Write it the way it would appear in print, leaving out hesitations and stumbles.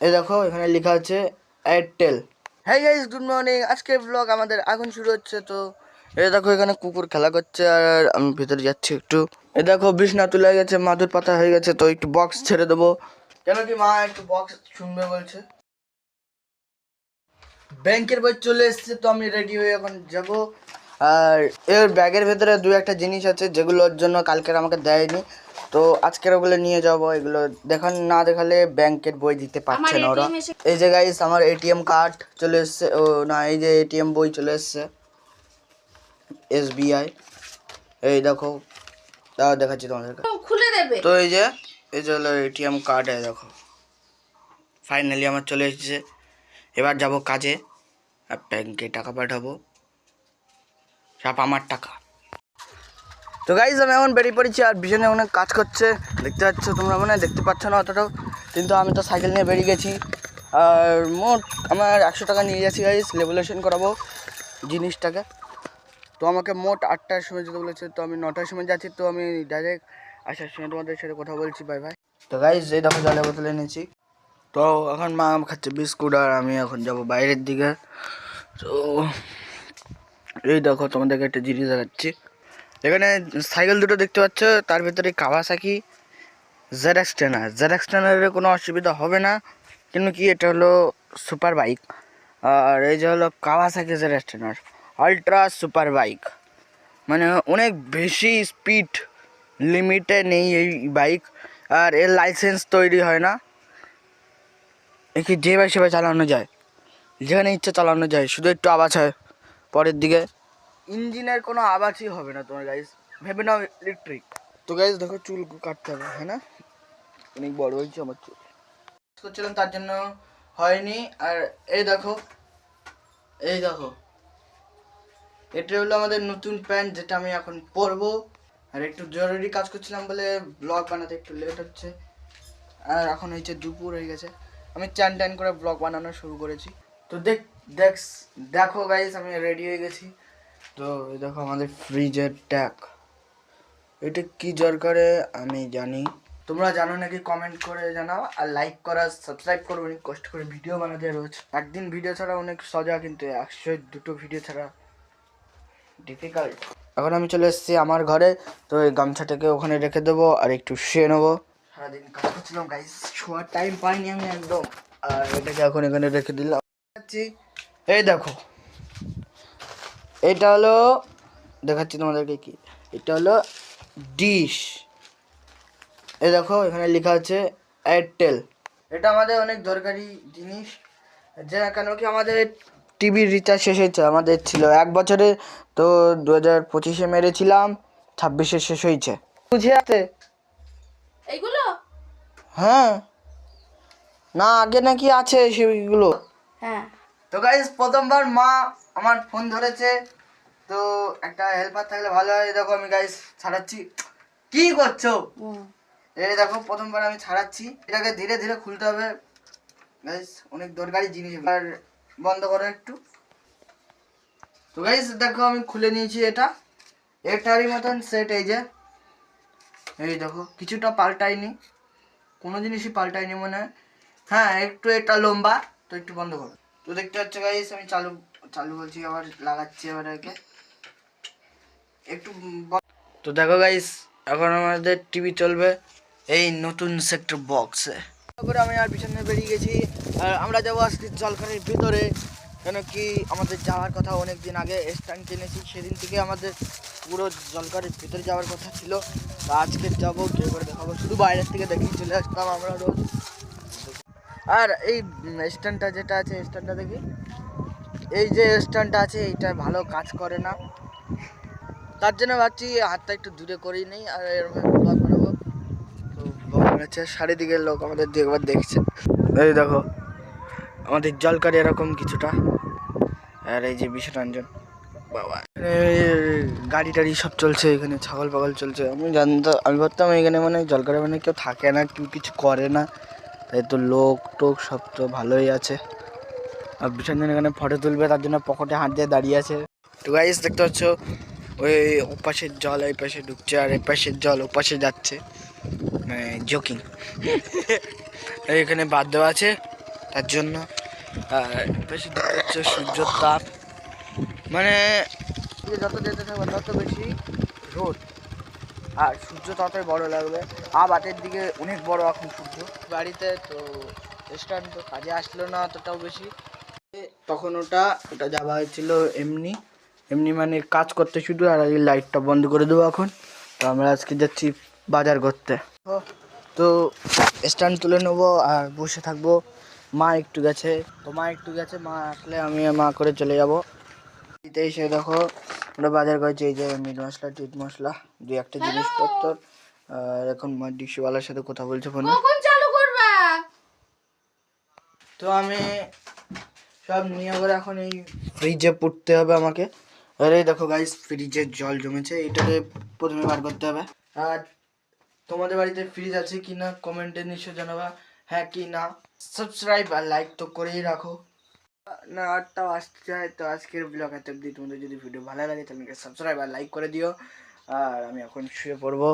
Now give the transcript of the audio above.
এই দেখো এখানে লেখা আছে এয়ারটেল। হ্যাঁ গাইস, গুড মর্নিং। আজকের ব্লগ আমাদের এখন শুরু হচ্ছে। তো এই দেখো এখানে কুকুর খেলা করছে আর আমি ভিতরে যাচ্ছি একটু। এই দেখো বিছনা তুলে গেছে, মাদুর পাতা হয়ে গেছে, তো একটু বক্স ছেড়ে দেবো কেন কি মা একটু বক্স শুনবে বলছে। ব্যাংকের বই চলে এসছে, তো আমি রেডি হয়ে এখন যাব। আর এর ব্যাগের ভেতরে দু একটা জিনিস আছে যেগুলোর জন্য কালকের আমাকে দেয়নি, তো আজকের ওগুলো নিয়ে যাব। এগুলো দেখান না দেখালে ব্যাংকের বই দিতে পারছে না ওরা। এই যে গাইস আমার এটিএম কার্ড চলে এসছে, ও না এই যে এটিএম বই চলে এসছে এসবিআই। এই দেখো দাও দেখাচ্ছি তোমাদেরকে, খুলে দেবে। তো এই যে হলো এটিএম কার্ড। এই দেখো ফাইনালি আমার চলে এসেছে। এবার যাব কাজে আর ব্যাংকে টাকা পাঠাবো, সব আমার টাকা। তো গাইজ আমি এখন বেরিয়ে পড়েছি আর পিছনে অনেক কাজ করছে, দেখতে পাচ্ছ তোমরা, মানে দেখতে পাচ্ছ না অতটাও, কিন্তু আমি তো সাইকেল নিয়ে বেরিয়ে গেছি। আর মোট আমার 100 টাকা নিয়ে যাচ্ছি গাইজ, লেভেলেশন করাবো জিনিসটাকে। তো আমাকে মোট 8টার সময় যেতে বলেছে, তো আমি 9টার সময় যাচ্ছি। তো আমি ডাইরেক্ট আসার সময় তোমাদের সাথে কথা বলছি, বাই বাই। তো গাইজ এই দেখো জলের বোতল এনেছি। তো এখন মা খাচ্ছে বিস্কুট আর আমি এখন যাব বাইরের দিকে। তো এই দেখো তোমাদেরকে একটা জিনিস দেখাচ্ছি। এখানে সাইকেল দুটো দেখতে পাচ্ছ, তার ভিতরে কাওয়াসাকি জেড এক্স টেনারের কোনো অসুবিধা হবে না, কিন্তু কি এটা হলো সুপার বাইক। আর এই যে হলো Kawasaki Z x ultra super bike, মানে অনেক বেশি স্পিড লিমিটে নেই এই বাইক। আর এর লাইসেন্স তৈরি হয় না, একে যেভাবে সেভাবে চালানো যায়, যেখানে ইচ্ছে চালানো যায়, শুধু একটু আওয়াজ হয় পরের দিকে। ইঞ্জিনের কোনো আওয়াজই হবে না তোমার গাইস, ভেবে নাও ইলেকট্রিক। তো গাইস দেখো চুল কাটতে হবে, হ্যাঁ না, অনেক বড় হয়েছে আমার চুল, করছিলাম তার জন্য হয়নি। আর এই দেখো এটা হলো আমাদের নতুন প্যান্ট, যেটা আমি এখন পরবো। আর একটু জরুরি কাজ করছিলাম বলে ব্লগ বানাতে একটু লেট হচ্ছে। আর এখন হয়েছে দুপুর হয়ে গেছে, আমি চান টান করে ব্লগ বানানো শুরু করেছি। তো দেখো গাইস আমি রেডি হয়ে গেছি। তো এই দেখো আমাদের ফ্রিজের ট্যাগ, এটা কি দরকারে আমি জানি, তোমরা জানো নাকি কমেন্ট করে জানাও। আর লাইক করা, সাবস্ক্রাইব করো, অনেক কষ্ট করে ভিডিও বানাতে রোজ। একদিন ভিডিও ছাড়া অনেক সোজা, কিন্তু 102টো ভিডিও ছাড়া ডিফিকাল্ট। এখন আমি চলে এসেছি আমার ঘরে, তো এই গামছাটাকে ওখানে রেখে দেবো আর একটু শুয়ে নেবো। সারাদিন কাজ করছিলাম গাইস, শোয়ার টাইম পাইনি আমি একদম। আর এটাকে এখন এখানে রেখে দিলাম। এই দেখো এটা হলো, দেখাচ্ছি তোমাদেরকে কি, এটা হলো ডিশ। এই দেখো এখানে লেখা আছে এয়ারটেল। এটা আমাদের অনেক দরকারি জিনিস, যে কেন কি আমাদের টিভির রিচার্জ শেষ হয়েছে, আমাদের ছিল 1 বছরে, তো 2025-এ মেরেছিলাম, 26-এ শেষ হয়েছে। বুঝে আছে এইগুলো? হ্যাঁ, না আগে নাকি আছে সেগুলো। হ্যাঁ। তো গাইস প্রথমবার মা আমার ফোন ধরেছে, তো একটা হেল্পার থাকলে ভালো হয়। দেখো আমি গাইস ছাড়াচ্ছি, কি করছো? এই দেখো প্রথমবার আমি ছাড়াচ্ছি, এটাকে ধীরে ধীরে খুলতে হবে গাইস, অনেক দরকারি জিনিস। আর বন্ধ করো একটু। তো গাইস দেখো আমি খুলে নিয়েছি, এটা এটারই মতন সেট। এই যে এই দেখো কিছুটা পাল্টাইনি, কোনো জিনিসই পাল্টাইনি মনে হয়। হ্যাঁ একটু এটা লম্বা, তো একটু বন্ধ করো। তো দেখতে পাচ্ছ গাইস আমি চালু বলছি, আবার লাগাচ্ছি আবার একে একটু। তো দেখো গাইস এখন আমাদের টিভি চলবে এই নতুন সেক্টর বক্সে। তারপরে আমি আর পিছনে বেরিয়ে গেছি, আর আমরা যাবো আজকে জলখালির ভিতরে, কেন কি আমাদের যাওয়ার কথা অনেক দিন আগে স্ট্যান্ড কিনেছি, সেদিন থেকে আমাদের পুরো জলখালির ভিতরে যাওয়ার কথা ছিল। তো আজকে যাবো, গিয়ে করে দেখাবো, শুধু বাইরের থেকে দেখিয়ে চলে আসতাম আমরা রোজ। আর এই স্ট্যান্ডটা যেটা আছে, স্ট্যান্ডটা দেখি, এই যে স্ট্যান্ডটা আছে এইটা ভালো কাজ করে না, তার জন্য ভাবছি হাতটা একটু দূরে করেই নেই আর এরকম ব্লগ বানাবো। তো ব্লগ বানাচ্ছে, চারিদিকের লোক আমাদের একবার দেখছে। এই দেখো আমাদের জলকার এরকম কিছুটা, আর এই যে বিশ্বরঞ্জন বাবা, গাড়ি টাড়ি সব চলছে এখানে, ছাগল পাগল চলছে। আমি ভাবতাম এখানে মানে জলকারে মানে কেউ থাকে না, কেউ কিছু করে না, তাই তো লোক টোক সব তো ভালোই আছে। আর বিশ্বরঞ্জন এখানে ফটো তুলবে, তার জন্য পকেটে হাত দিয়ে দাঁড়িয়ে আছে। তো গাইস দেখতে পাচ্ছ ওই ওপাশের জল এই পাশে ঢুকছে, আর এই পাশের জল ওপাশে যাচ্ছে, মানে জোকিং। এখানে বাদ দেওয়া আছে, তার জন্য। আর বেশি দিকটা হচ্ছে সূর্যর তাপ, মানে যত যেতে থাকবে তত বেশি রোদ, আর সূর্য ততই বড় লাগবে। রাতের দিকে অনেক বড় এখন সূর্য বাড়িতে। তো স্ট্যান্ড তো কাজে আসলো না অতটাও বেশি, তখন ওটা যাওয়া হয়েছিল এমনি এমনি মানে কাজ করতে শুধু। আর এই লাইটটা বন্ধ করে দেবো এখন। তো আমরা আজকে যাচ্ছি বাজার করতে। তো স্ট্যান্ড তুলে নেবো আর বসে থাকবো। মা একটু গেছে, মা আসলে আমি মা করে চলে যাবো। এসে দেখো আমরা বাজার করেছি, এই যে মিট মশলা, টিট মশলা, দুই একটা জিনিসপত্র। আর এখন মা ডিশওয়ালার সাথে কথা বলছে ফোনে। তো আমি সব নিয়ে করে এখন এই ফ্রিজে পুড়তে হবে আমাকে। আরে দেখো গাইস, ফ্রিজে জল জমেছে, এটাকে প্রথমে বার করতে হবে। আর তোমাদের বাড়িতে ফ্রিজ আছে কি না কমেন্টে নিশ্চয় জানাবা, হ্যাঁ কি না। সাবস্ক্রাইব আর লাইক তো করেই রাখো না, আরটাও আসতে চায়। তো আজকের ব্লগ এত অব্দি। তোমাদের যদি ভিডিও ভালো লাগে তাহলে সাবস্ক্রাইব আর লাইক করে দিও। আর আমি এখন শুয়ে পড়বো।